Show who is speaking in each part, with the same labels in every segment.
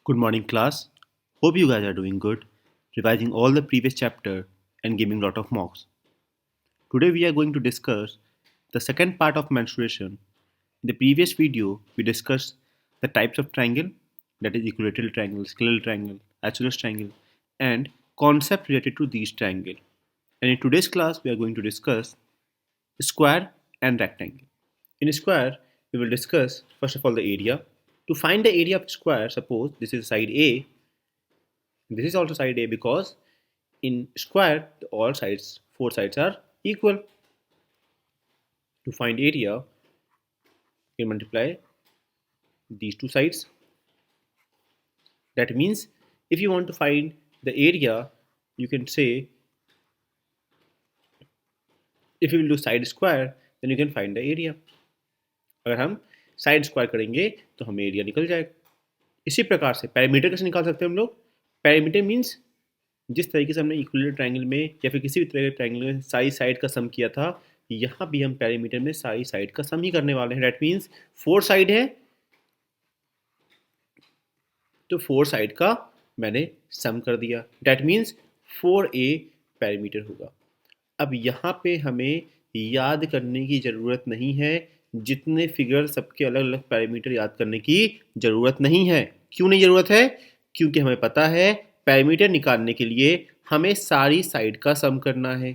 Speaker 1: Good morning, class. Hope you guys are doing good, revising all the previous chapter and giving lot of mocks. Today we are going to discuss the second part of mensuration. In the previous video, we discussed the types of triangle, that is equilateral triangle, scaleral triangle, isosceles triangle, and concept related to these triangle. And in today's class, we are going to discuss square and rectangle. In square, we will discuss first of all the area. To find the area of square, suppose this is side A. This is also side A because in square all sides, four sides are equal. To find area, you can multiply these two sides. That means if you want to find the area, you can say if you will do side square, then you can find the area. अगर हम side square करेंगे तो हमें area निकल जाएगा. इसी प्रकार से पैरामीटर कैसे निकाल सकते हैं हम लोग. पैरामीटर मीन्स जिस तरीके से हमने इक्विलेटरल ट्रायंगल में या फिर किसी भी तरह के ट्रायंगल में सारी साइड का सम किया था, यहाँ भी हम पैरामीटर में सारी साइड का सम ही करने वाले हैं. डेट मीन्स फोर साइड है तो फोर साइड का मैंने सम कर दिया. डेट मीन्स 4a पैरामीटर होगा. अब यहाँ पे हमें याद करने की ज़रूरत नहीं है. जितने फिगर सबके अलग अलग पैरामीटर याद करने की ज़रूरत नहीं है. क्यों नहीं ज़रूरत है? क्योंकि हमें पता है पैरामीटर निकालने के लिए हमें सारी साइड का सम करना है.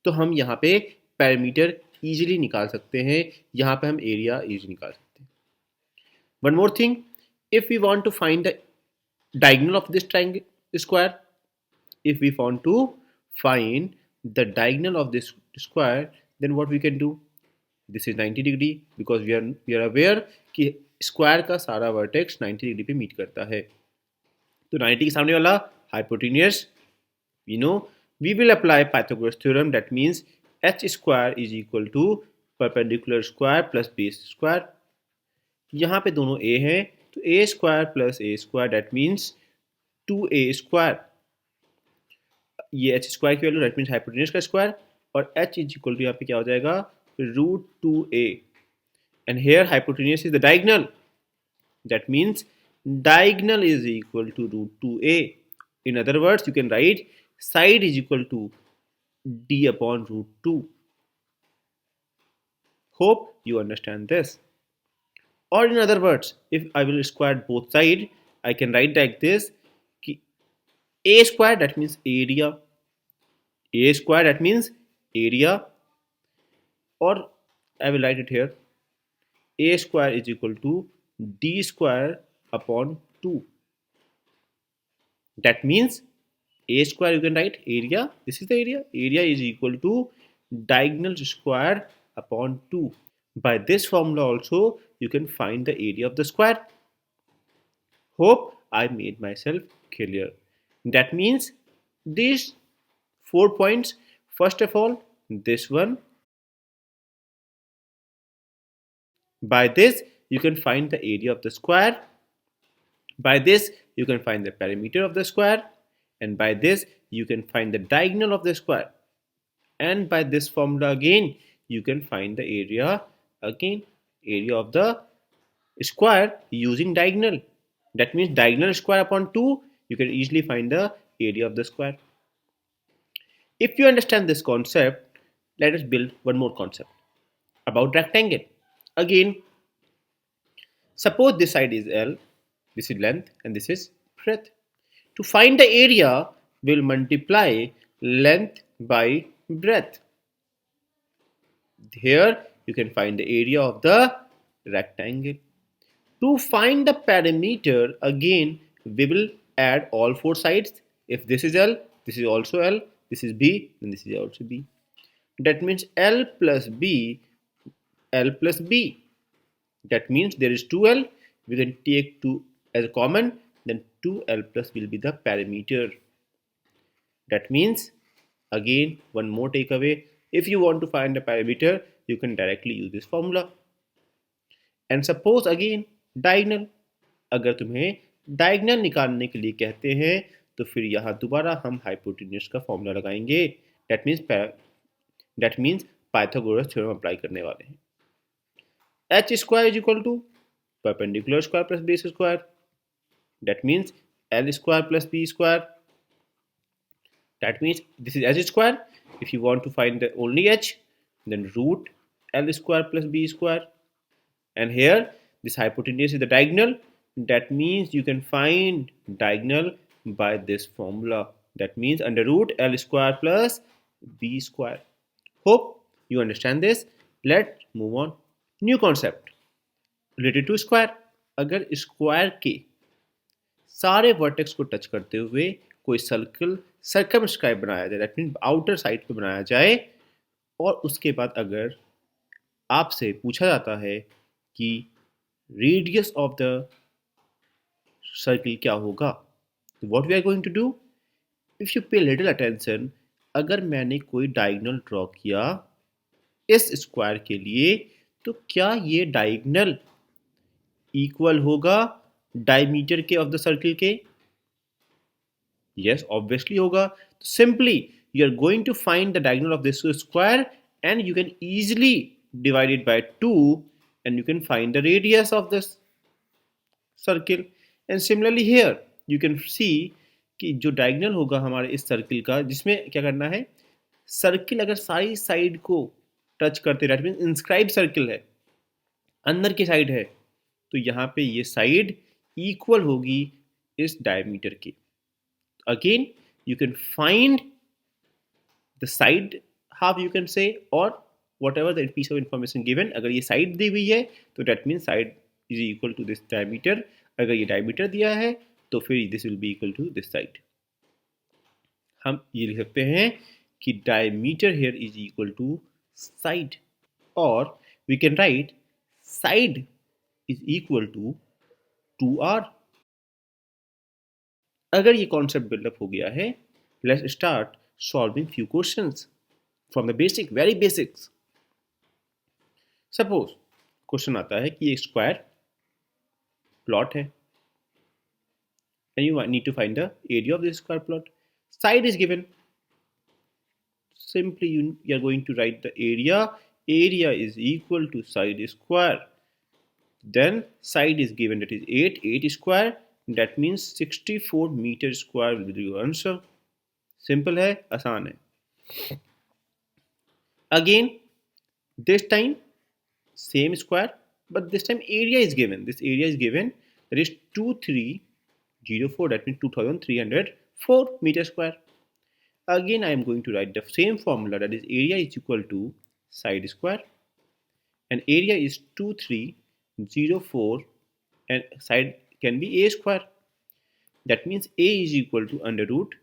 Speaker 1: तो हम यहाँ पे पैरामीटर ईजिली निकाल सकते हैं. यहाँ पे हम एरिया ईजिली निकाल सकते हैं. One more thing, if we want to find the diagonal of this triangle square, if we want to find the diagonal of this square, then what we can do? This is 90 degree because we are aware कि square का सारा vertex 90 degree पे meet करता है. तो 90 के सामने वाला hypotenuse, we know we will apply Pythagoras theorem. That means h square is equal to perpendicular square plus base square. यहाँ पे दोनों a हैं तो a square plus a square that means 2a square. ये h square की value that means hypotenuse का square और h is equal to यहाँ पे क्या हो जाएगा √2a. and here hypotenuse is the diagonal. That means diagonal is equal to √2a. In other words, you can write side is equal to d upon √2. Hope you understand this. Or in other words, if I will square both sides, I can write like this: a square that means area, a square that means area, or I will write it here, a square is equal to d square upon 2. That means a square you can write area, this is the area is equal to diagonal square upon 2. By this formula also you can find the area of the square. Hope I made myself clear. That means these 4 points, first of all this one. By this you can find the area of the square. By this you can find the perimeter of the square, and by this you can find the diagonal of the square, and by this formula again you can find the area of the square using diagonal. That means diagonal square upon 2, you can easily find the area of the square. If you understand this concept, let us build one more concept about rectangle. Again, suppose this side is L, this is length, and this is breadth. To find the area, we'll multiply length by breadth. Here you can find the area of the rectangle. To find the perimeter, again we will add all four sides. If this is L, this is also L, this is B, and this is also B. That means L plus B. That means there is 2L. We can take 2 as a common, then 2L plus will be the perimeter. That means again one more takeaway. If you want to find the perimeter, you can directly use this formula. And suppose again diagonal. अगर तुम्हें diagonal निकालने के लिए कहते हैं तो फिर यहाँ दोबारा हम हाइपोटेन्यूस का फॉर्मूला लगाएंगे. That means Pythagoras theorem apply करने वाले हैं. h square is equal to perpendicular square plus base square. That means L square plus B square. That means this is H square. If you want to find the only H, then root L square plus B square. And here this hypotenuse is the diagonal. That means you can find diagonal by this formula. That means under root L square plus B square. Hope you understand this. Let's move on. New concept related to square. अगर square के सारे vertex को touch करते हुए कोई circle circumscribe बनाया जाए, that mean outer side पे बनाया जाए, और उसके बाद अगर आपसे पूछा जाता है कि रेडियस ऑफ द सर्किल क्या होगा, तो what we are going to do, if you pay little attention, अगर मैंने कोई डायगोनल ड्रॉ किया इस स्क्वायर के लिए, तो क्या ये डायगोनल इक्वल होगा डायमीटर के ऑफ द सर्किल के? यस, ऑब्वियसली होगा. Simply you are going to find the diagonal of this square and you can easily divide it by 2 and you can find the radius of this circle. And similarly here you can see कि जो diagonal होगा हमारे इस circle का, जिसमें क्या करना है, सर्किल अगर सारी साइड को टच करते, दैट मीन इंस्क्राइब सर्किल है, अंदर की साइड है, तो यहाँ पे ये साइड इक्वल होगी इस डायमीटर की. Again you can find the side half, you can say, or whatever the piece of information given. अगर ये side दी हुई है तो that means side is equal to this diameter. अगर ये diameter दिया है तो फिर this will be equal to this side. हम ये लिख सकते हैं कि diameter here is equal to side, or we can write side is equal to 2r. अगर ये concept build up हो गया है, let's start solving few questions from the basic, very basics. Suppose question आता है कि एक स्क्वायर प्लॉट है and you need to find the area of this square plot. Side is given. Simply you are going to write the area. Area is equal to side square. Then side is given, that is 8 square. That means 64 meter square will be your answer. Simple है, आसान है. Again this time same square, but this time area is given. This area is given, that is 2304, that mean 2304 metre square. Again I am going to write the same formula, that is area is equal to side square and area is 2304 and side can be a square. That means a is equal to under root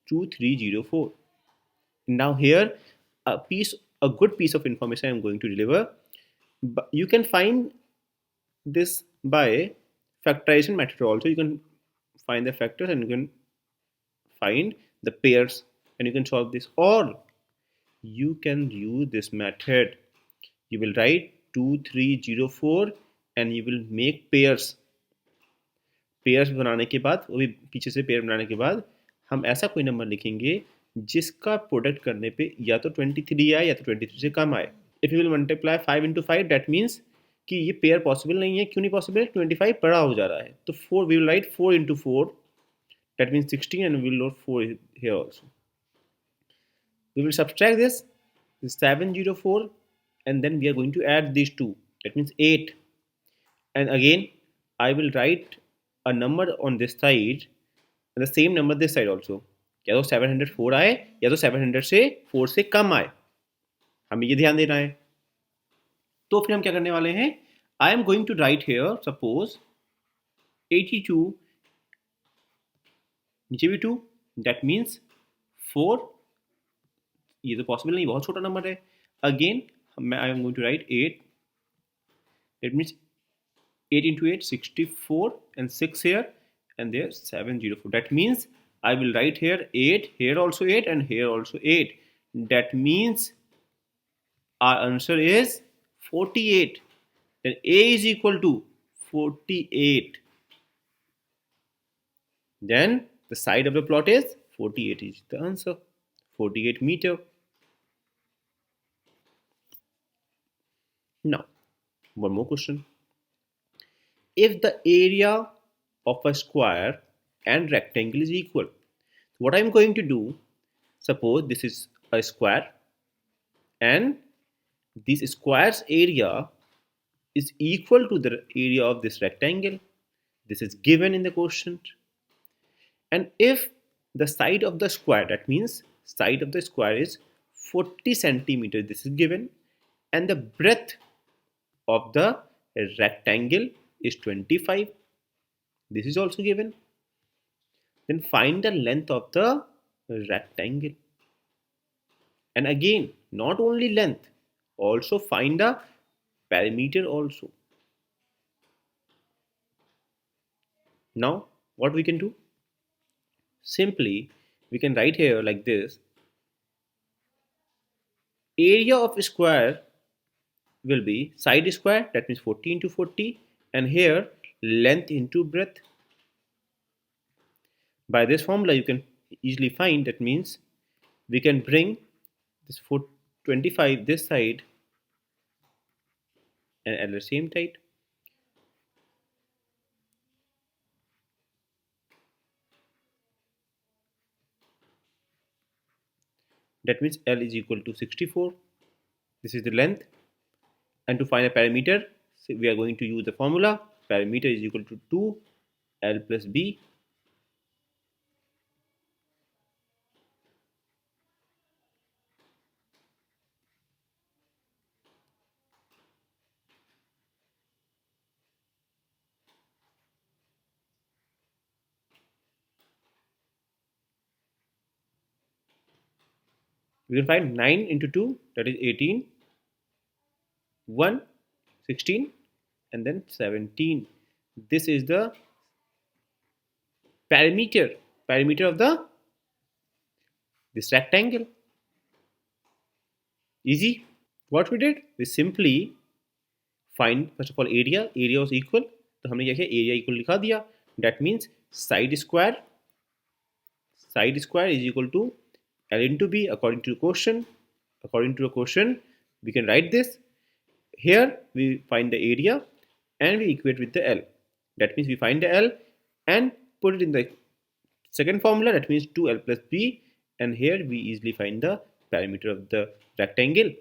Speaker 1: 2304. Now here a good piece of information I am going to deliver. But you can find this by factorization method also. You can find the factors and you can find the pairs and you can solve this, or you can use this method. You will write 2304 and you will make pairs. Pairs बनाने के बाद, वो भी पीछे से pair बनाने के बाद, हम ऐसा कोई नंबर लिखेंगे जिसका प्रोडक्ट करने पे या तो 23 आए या तो 23 से कम आए. If you will multiply 5 into 5, that means कि ये पेयर पॉसिबल नहीं है. क्यों नहीं पॉसिबल है? 25 बड़ा हो जा रहा है. तो 4 we will write 4 into 4, that means 16 and we will note 4 here also. We will subtract this 704 and then we are going to add these two, that means 8, and again I will write a number on this side and the same number this side also. या तो 704 आए या तो 700 से 4 से कम आए, हमें ये ध्यान देना है. तो फिर हम क्या करने वाले हैं, I am going to write here suppose 82, नीचे भी 2, दैट मीन्स 4. ये तो पॉसिबल नहीं, बहुत छोटा नंबर है. Again I am going to write 8, that means 8 into 8, 64 and 6 here and there 704. That means I will write here 8, here also 8 and here also 8. That means our answer is 48. Then A is equal to 48. Then the side of the plot is 48 is the answer. 48 meter. Now, one more question. If the area of a square and rectangle is equal. What I'm going to do, suppose this is a square and this square's area is equal to the area of this rectangle. This is given in the question. And if the side of the square, that means side of the square is 40 centimeter, this is given, and the breadth of the rectangle is 25, this is also given, then find the length of the rectangle. And again, not only length, also find the perimeter also. Now what we can do, simply we can write here like this: area of square will be side square, that means 40 into 40, and here length into breadth. By this formula you can easily find, that means we can bring this 25 this side and at the same side. That means L is equal to 64. This is the length. And to find a perimeter, so we are going to use the formula. Perimeter is equal to 2 L plus B. We can find 9 into 2, that is 18, 1, 16, and then 17. This is the perimeter of the this rectangle. Easy. What we did, we simply find first of all area was equal, तो हमने क्या किया, area equal लिखा दिया. That means side square is equal to L into B according to the question. According to the question, we can write this. Here we find the area and we equate with the L. That means we find the L and put it in the second formula, that means 2L plus B, and here we easily find the perimeter of the rectangle.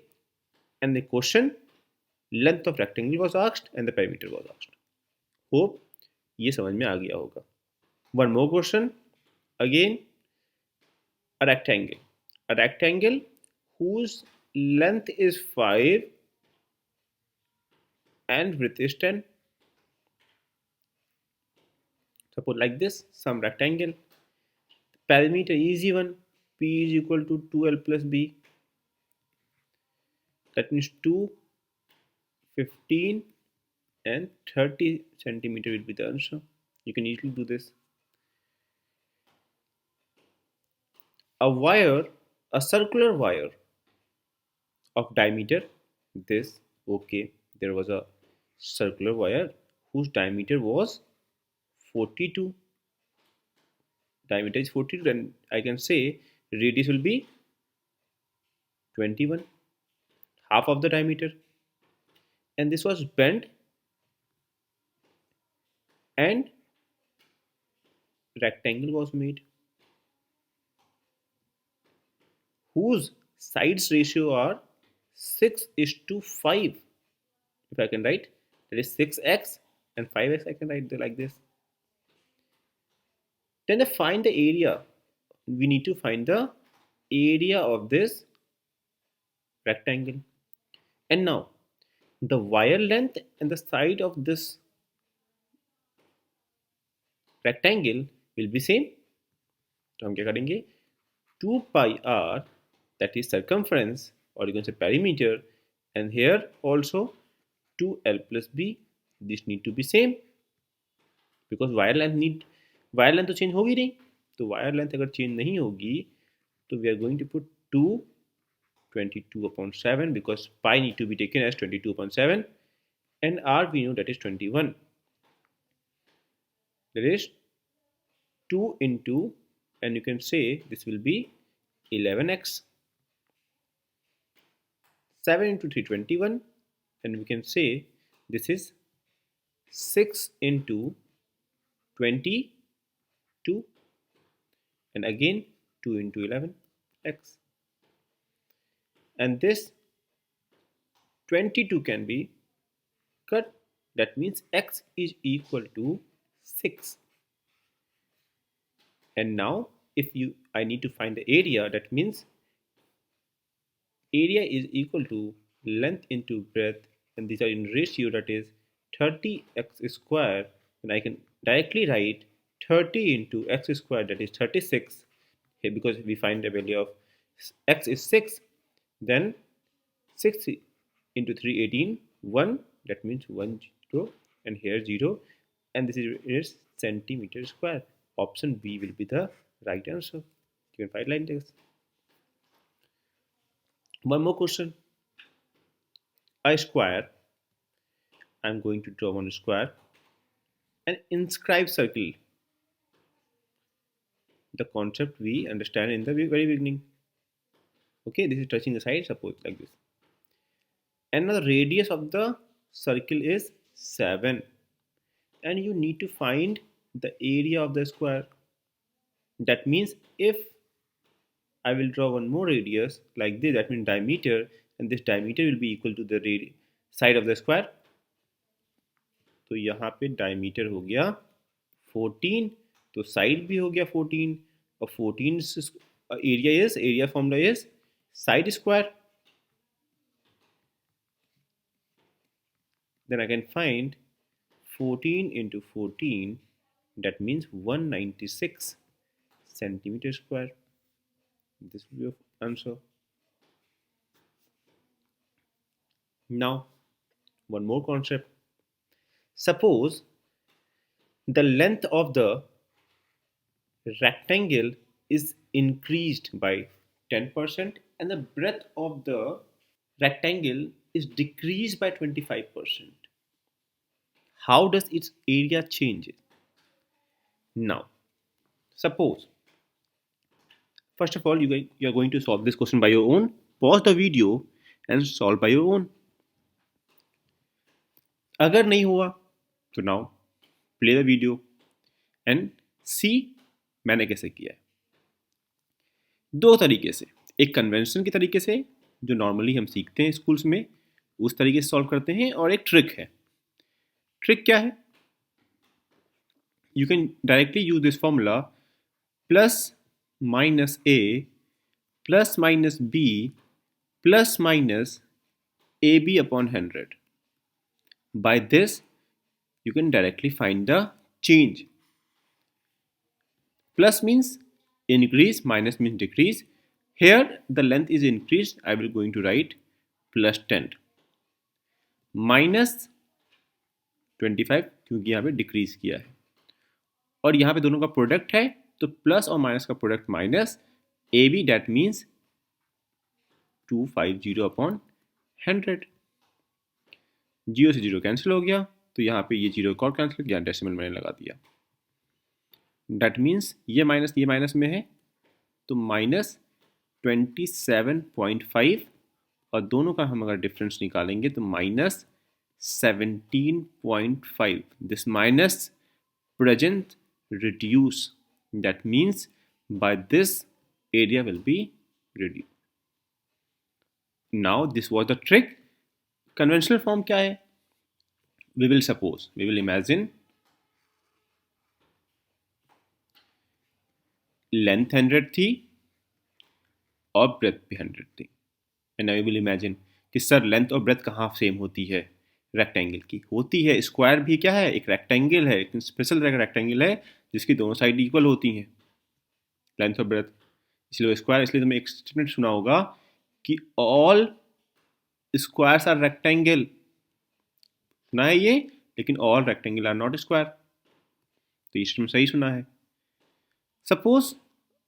Speaker 1: And the question, length of rectangle was asked and the perimeter was asked. Hope ये समझ में आ गया होगा. One more question. Again, a rectangle whose length is 5 and width is 10. Suppose like this, some rectangle. Perimeter, easy one. P is equal to 2L plus B. That means 2, 15 and 30 centimeter will be the answer. You can easily do this. A circular wire of diameter this. Okay, there was a circular wire whose diameter was 42. Diameter is 42, then I can say radius will be 21, half of the diameter. And this was bent and rectangle was made whose sides ratio are 6:5. If I can write, that is 6x and 5x, I can write like this. Then find the area. We need to find the area of this rectangle. And now the wire length and the side of this rectangle will be same. तो हम क्या करेंगे, 2 pi r, that is circumference, or you can say perimeter, and here also 2L plus B. This need to be same because wire length तो change होगी नहीं. तो wire length अगर change नहीं होगी तो we are going to put 2 22/7 because pi need to be taken as 22/7 and r we know that is 21. That is 2 into, and you can say this will be 11x. 7 into 3 21, and we can say this is 6 into 22, and again 2 into 11 x, and this 22 can be cut. That means x is equal to 6. And now if you I need to find the area, that means area is equal to length into breadth, and these are in ratio, that is 30x square, and I can directly write 30 into x square, that is 36 here, because we find the value of x is 6. Then 6 into 3 18 1, that means 1 0, and here 0, and this is centimeter square. Option B will be the right answer. You can find like this. One more question. A square, I'm going to draw one square, an inscribed circle, the concept we understand in the very beginning. Okay, this is touching the side, suppose like this. And now the radius of the circle is 7, and you need to find the area of the square. That means if I will draw one more radius like this, that means diameter, and this diameter will be equal to the side of the square. तो यहाँ पे diameter हो गया 14, तो side भी हो गया 14, और 14 area formula is side square. Then I can find 14 into 14, that means 196 centimeter square. This will be your answer. Now one more concept. Suppose the length of the rectangle is increased by 10%, and the breadth of the rectangle is decreased by 25%. How does its area change? Now, suppose, first of all, you are going to solve this question by your own. Pause the video and solve by your own. अगर नहीं हुआ तो now play the video and see मैंने कैसे किया है. दो तरीके से, एक कन्वेंशन के तरीके से जो नॉर्मली हम सीखते हैं स्कूल्स में, उस तरीके से सॉल्व करते हैं, और एक ट्रिक है. ट्रिक क्या है? You can directly use this formula plus minus A plus minus B plus minus A B upon 100. By this you can directly find the change. Plus means increase, minus means decrease. Here the length is increased, I will going to write plus 10, minus 25 क्योंकि यहाँ पे decrease किया है, और यहाँ पे दोनों का प्रोडक्ट है, तो प्लस और माइनस का product minus A B, that means 250 upon 100. 0 से 0 कैंसिल हो गया, तो यहाँ पे ये 0 और कैंसिल किया, डेसिमल मैंने लगा दिया. डैट मीन्स ये माइनस में है, तो माइनस 27.5, और दोनों का हम अगर डिफरेंस निकालेंगे तो minus 17.5. This minus present reduce, that means by this area will be reduce. Now this was the trick. Conventional form क्या है? वी विल इमेजिन लेंथ 100 थी और ब्रेथ भी 100 थी, एंड वी विल इमेजिन कि सर लेंथ और breath कहाँ same होती है? रेक्टेंगल की होती है. स्क्वायर भी क्या है? एक रेक्टेंगल है, एक स्पेशल रेक्टेंगल है जिसकी दोनों साइड इक्वल होती हैं, लेंथ और ब्रेथ, इसलिए स्क्वायर. इसलिए तुमने एक स्टेटमेंट सुना होगा कि ऑल स्क्वायर्स आर रेक्टेंगल, सुना है ये, लेकिन all rectangle are not square. तो ये स्टेटमेंट सही सुना है. Suppose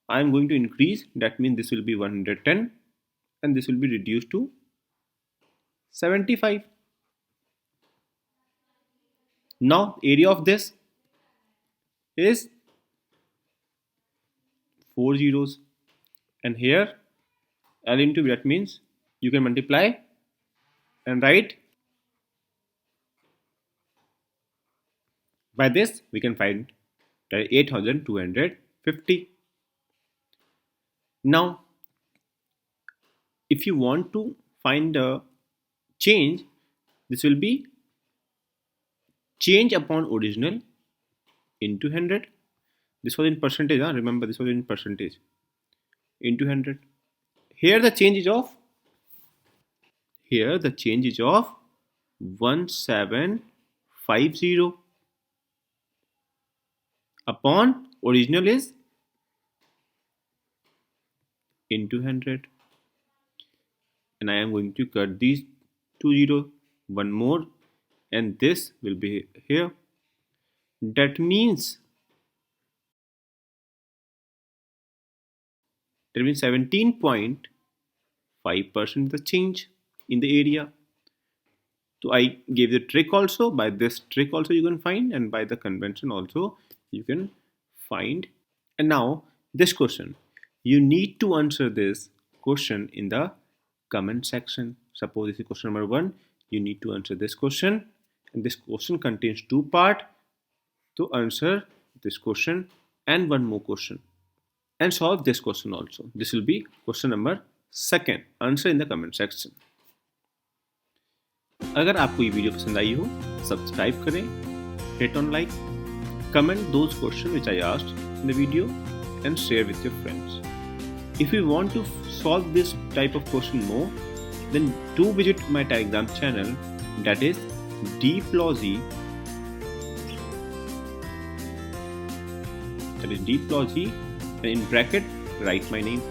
Speaker 1: I am going to increase, that mean this will be 110 and this will be reduced to 75. Now area of this is 4 zeros, and here L into B, that means you can multiply and write. By this we can find that is 8250. Now if you want to find a change, this will be change upon original into 100. This was in percentage, remember this was in percentage, into 100. Here the change is of 1750 upon original is into 100, and I am going to cut these 20, one more, and this will be here. That means 17.5% the change in the area. So I gave the trick also. By this trick also you can find, and by the convention also you can find. And now this question, you need to answer this question in the comment section. Suppose this is question number 1. You need to answer this question, and this question contains 2 parts. To answer this question and one more question, and solve this question also. This will be question number 2. Answer in the comment section. अगर आपको ये video पसंद आई हो, subscribe करें, hit on like, comment those questions which I asked in the video, and share with your friends. If you want to solve this type of question more, then do visit my Telegram channel, that is diplogy. That is diplogy, and in bracket write my name,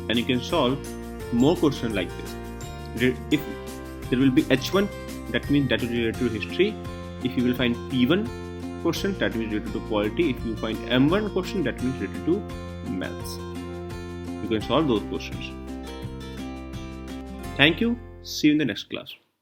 Speaker 1: and you can solve more questions like this. If there will be H1, that means that is related to history. If you will find P1 question, that means related to polity. If you find M1 question, that means related to maths. You can solve those questions. Thank you. See you in the next class.